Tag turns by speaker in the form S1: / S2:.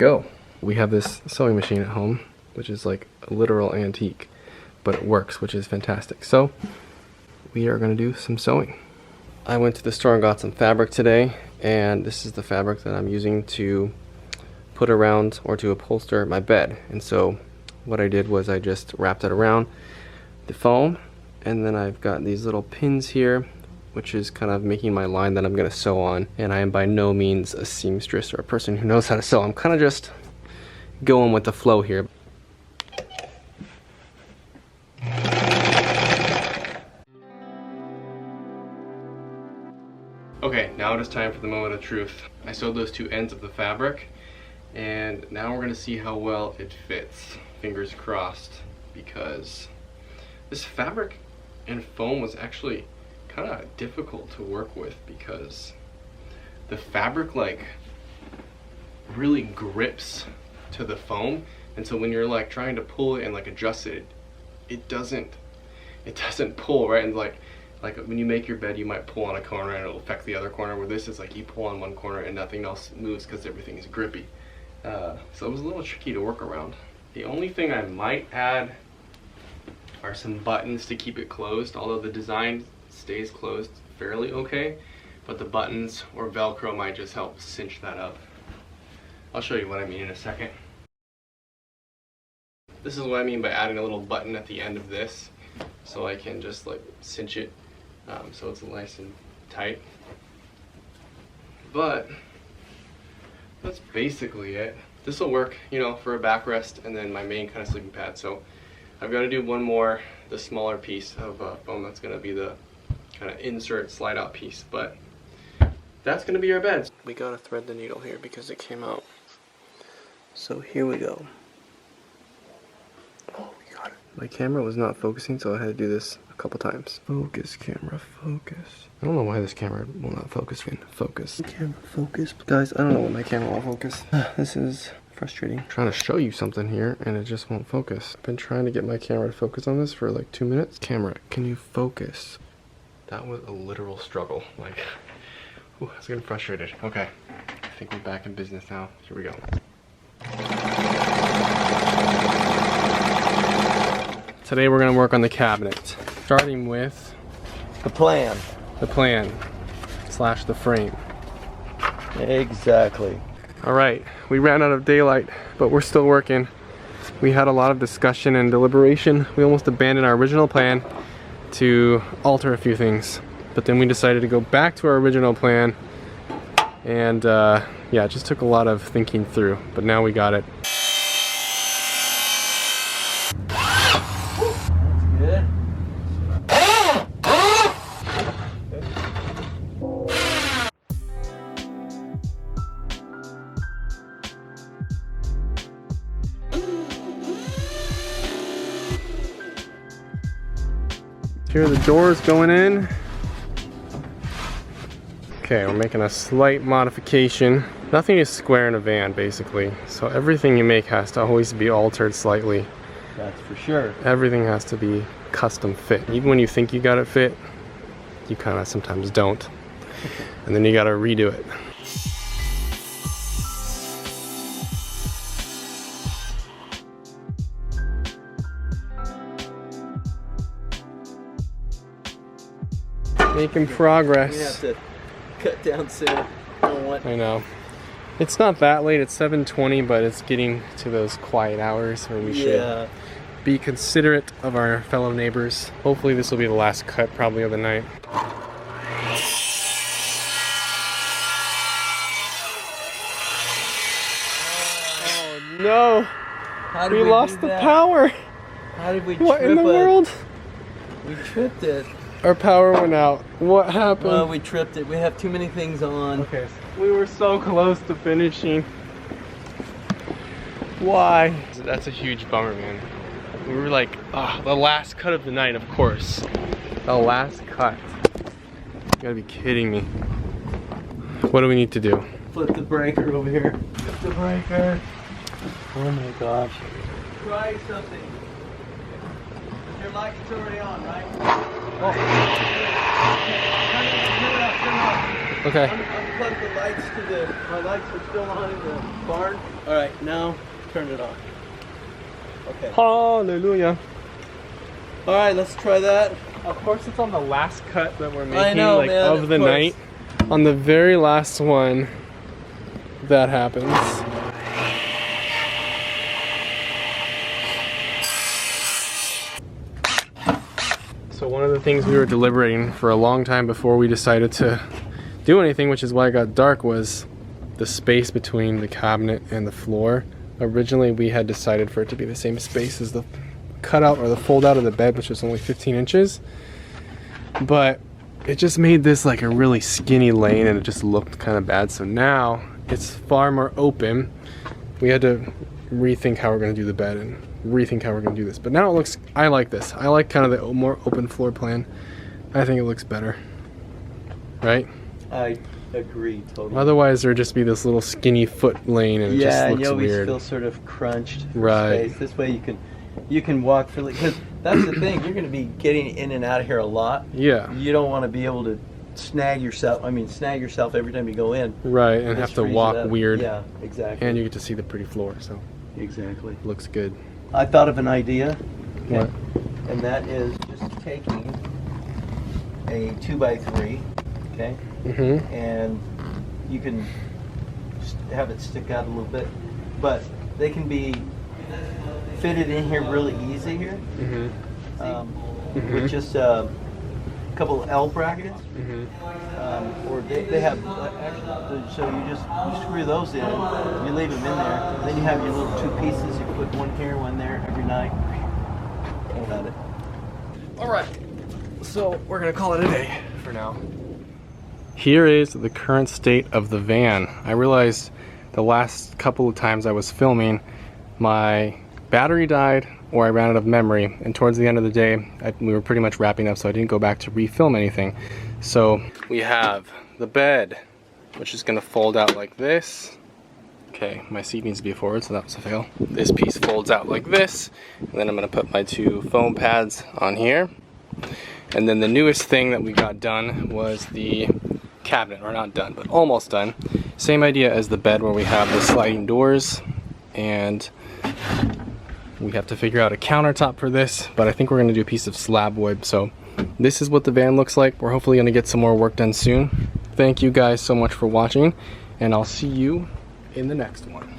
S1: go. We have this sewing machine at home, which is like a literal antique, but it works, which is fantastic. So we are gonna do some sewing. I went to the store and got some fabric today, and this is the fabric that I'm using to put around or to upholster my bed. And so what I did was I just wrapped it around the foam, and then I've got these little pins here, which is kind of making my line that I'm gonna sew on. And I am by no means a seamstress or a person who knows how to sew. I'm kind of just going with the flow here. Okay, now it is time for the moment of truth. I sewed those two ends of the fabric, and now we're gonna see how well it fits. Fingers crossed, because this fabric and foam was actually kind of difficult to work with, because the fabric like really grips to the foam, and so when you're like trying to pull it and like adjust it, it doesn't pull, right? And like when you make your bed, you might pull on a corner and it'll affect the other corner, where this is like you pull on one corner and nothing else moves because everything is grippy. So it was a little tricky to work around. The only thing I might add are some buttons to keep it closed, although the design stays closed fairly okay, but the buttons or Velcro might just help cinch that up. I'll show you what I mean in a second. This is what I mean by adding a little button at the end of this, so I can just like cinch it so it's nice and tight. But that's basically it. This will work, you know, for a backrest and then my main kind of sleeping pad. So I've got to do one more, the smaller piece of foam that's going to be the kind of insert slide out piece, but that's going to be our bed. We got to thread the needle here because it came out. So here we go. Oh, we got it. My camera was not focusing, so I had to do this a couple times. Focus, camera, focus. I don't know why this camera will not focus. Focus. Camera, focus. Guys, I don't know why my camera won't focus. This is frustrating. I'm trying to show you something here and it just won't focus. I've been trying to get my camera to focus on this for like 2 minutes. Camera, can you focus? That was a literal struggle. Like, ooh, I was getting frustrated. Okay, I think we're back in business now. Here we go. Today we're gonna work on the cabinet, starting with
S2: the plan
S1: slash the frame.
S2: Exactly.
S1: All right, we ran out of daylight, but we're still working. We had a lot of discussion and deliberation. We almost abandoned our original plan to alter a few things, but then we decided to go back to our original plan, and yeah, it just took a lot of thinking through, but now we got it. Here are the doors going in. Okay, we're making a slight modification. Nothing is square in a van, basically. So everything you make has to always be altered slightly.
S2: That's for sure. Everything
S1: has to be custom fit. Even when you think you got it fit, you kind of sometimes don't. And then you got to redo it. Making progress.
S2: We have to cut down soon.
S1: I know. It's not that late, it's 7:20, but it's getting to those quiet hours where we should be considerate of our fellow neighbors. Hopefully this will be the last cut probably of the night. Oh no!
S2: How did
S1: we lost the power!
S2: How did we
S1: What in the world?
S2: We tripped it.
S1: Our power went out. What happened?
S2: Well, we tripped it. We have too many things on.
S1: Okay. We were so close to finishing. Why? That's a huge bummer, man. We were like, the last cut of the night, of course. The last cut. You gotta be kidding me. What do we need to do?
S2: Flip the breaker over here. Flip the breaker. Oh my gosh. Try something. Your lights is already on, right? Oh. Turn it off, turn it off.
S1: Okay.
S2: plug the lights to my lights are still on in the barn. All right, now turn it on. Okay.
S1: Hallelujah.
S2: All right, let's try that.
S1: Of course, it's on the last cut that we're making,
S2: I know,
S1: like,
S2: man,
S1: of the night. On the very last one, that happens. So one of the things we were deliberating for a long time before we decided to do anything, which is why it got dark, was the space between the cabinet and the floor. Originally, we had decided for it to be the same space as the cutout or the fold out of the bed, which was only 15 inches. But it just made this like a really skinny lane and it just looked kind of bad. So now it's far more open. We had to rethink how we're going to do the bed and rethink how we're going to do this. But now it looks, I like this. I like kind of the more open floor plan. I think it looks better. Right?
S2: I agree totally.
S1: Otherwise there'd just be this little skinny foot lane and it just looks
S2: and you always
S1: weird.
S2: feel sort of crunched for
S1: Right.
S2: space. This way you can walk freely, because that's the thing, you're going to be getting in and out of here a lot.
S1: Yeah.
S2: You don't want to be able to snag yourself every time you go in.
S1: Right, and
S2: This
S1: have to
S2: frees it
S1: walk
S2: up.
S1: weird.
S2: Yeah, exactly.
S1: And you get to see the pretty floor, so
S2: Exactly.
S1: looks good.
S2: I thought of an idea.
S1: What?
S2: And that is just taking a 2x3, okay?
S1: Mm-hmm.
S2: And you can have it stick out a little bit, but they can be fitted in here really easy here, with just a couple of L brackets, or they have actually, so you screw those in, you leave them in there, and then you have your little two pieces. You put one here, one there every night. Got it.
S1: All right, so we're gonna call it a day for now. Here is the current state of the van. I realized the last couple of times I was filming, my battery died or I ran out of memory, and towards the end of the day we were pretty much wrapping up, so I didn't go back to refilm anything. So we have the bed, which is gonna fold out like this. Okay, my seat needs to be forward, so that was a fail. This piece folds out like this, and then I'm gonna put my two foam pads on here. And then the newest thing that we got done was the cabinet, or not done, but almost done. Same idea as the bed, where we have the sliding doors, and we have to figure out a countertop for this, but I think we're gonna do a piece of slab wood. So this is what the van looks like. We're hopefully gonna get some more work done soon. Thank you guys so much for watching, and I'll see you in the next one.